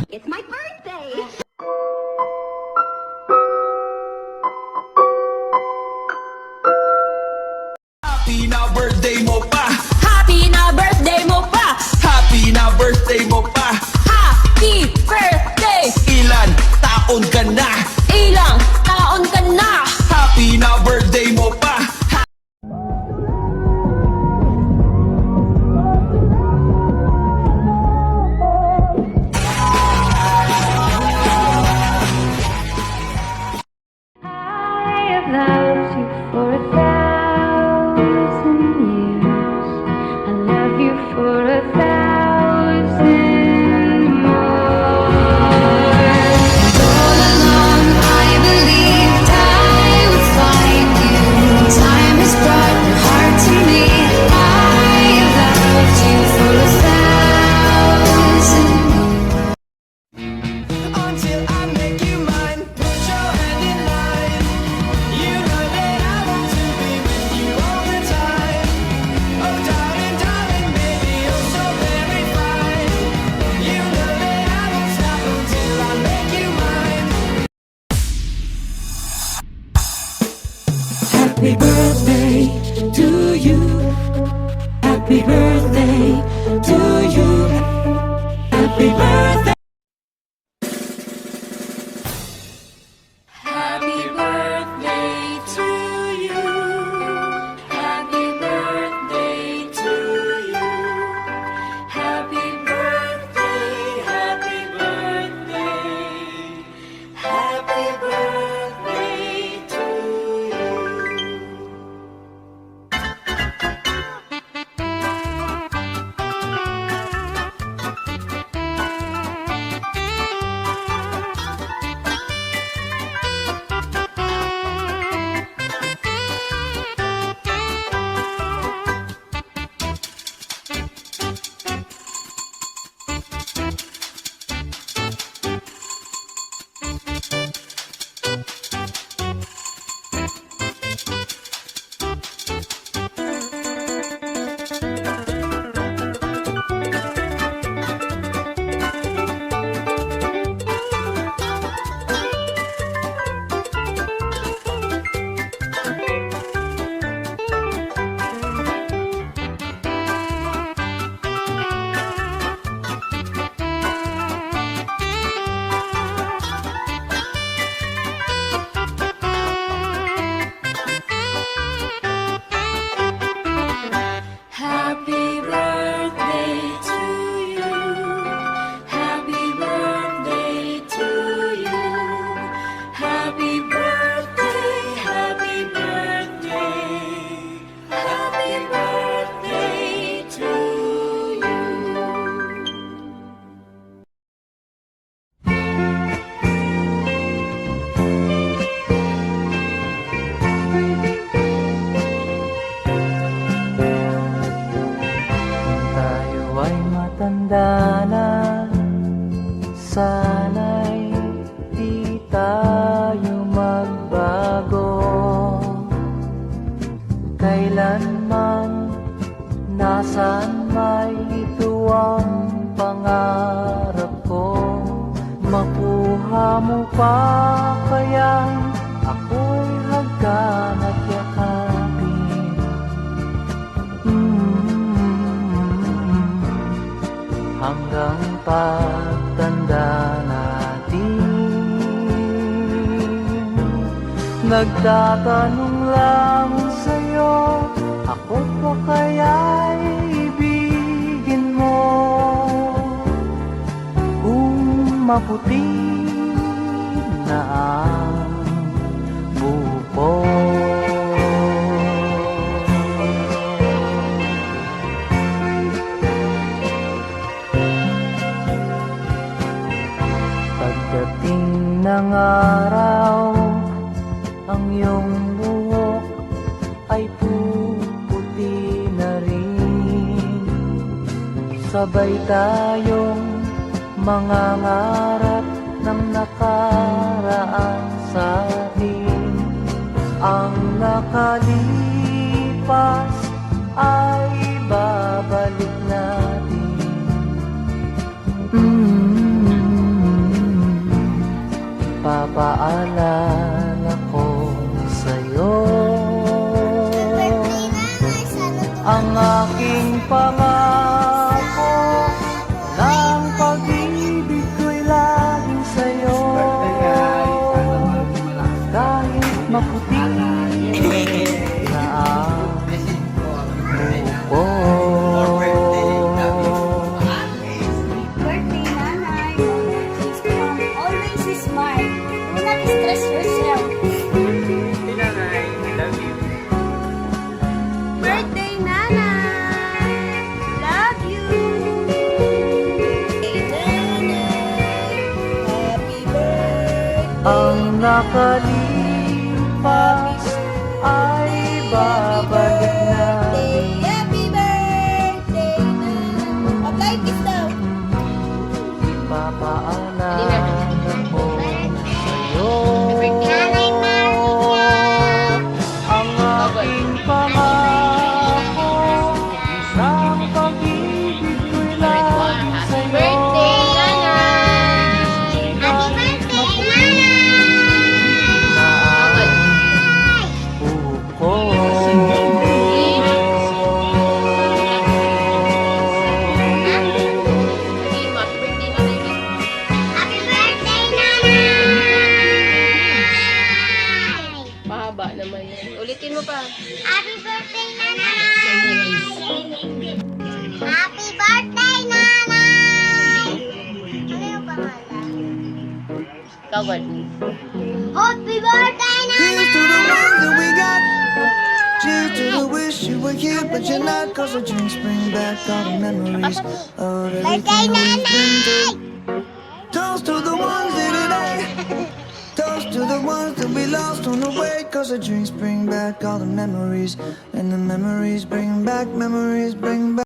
It's my birthday! Happy na birthday mo pa! Happy na birthday mo pa! Happy na birthday mo pa! Happy birthday! Ilan taon ka na? Ilang taon ka na? Happy na birthday mo pa! I have loved you for 1,000 years. I love you for 1,000 more. And all along I believed I would find you. Time has brought your heart to me. I have loved you for 1,000 years. Until I make you mine, put your hand in mine. You know that I want to be with you all the time. Oh darling, darling, baby, you're so very fine. You know that I won't stop until I make you mine. Happy birthday to you. Happy birthday to you. Happy birthday. Happy birthday to you. Happy birthday to you. Happy birthday, happy birthday. Happy birthday to you. Happy birthday to you. Happy birthday to you. Happy birthday, happy birthday. Happy birthday to you. Tayo ay matanda na, sana'y di tayo magbago. Kailanman, nasaan may ito ang pangarap ko. Makuha mo pa kaya ako'y hagkan at yakapin. Hanggang pagtanda natin, nagtatanong lang sa'yo, ako pa kaya'y ibigin mo? Kung maputi na ang buko. Pagdating ng araw, ang iyong buhok ay puputi na rin. Sabay tayong mangangarap ng nakaraan sa atin. Ang nakalipas ay babalik natin. paalala ko sa'yo ang aking pangako ng pag-ibig ko'y laging sa'yo kahit maputi na ang buko. Birthday, Nanay. Always smile. Do not stress yourself. Birthday, Nanay. Love you. Happy birthday. Ang nakalipas ay babalik na. Happy birthday, Nanay. Okay, kiss daw. Papaalala ko sa'yo ang aking pangako ng pag-ibig ko'y laging sa'yo. Mahaba naman yan. Ulitin mo pa. Happy birthday, Nanay! Happy birthday, Nanay! Ano yung pangalan? Kawal. Happy birthday, Here's to the Nanay! ones that we got. Cheers to the wish you were here, but you're not. Cause the drinks bring back all the memories of everything we've been through. Toast to the ones that today. Toast to the ones that we lost on the way. Cause the drinks bring back all the memories. And the memories bring back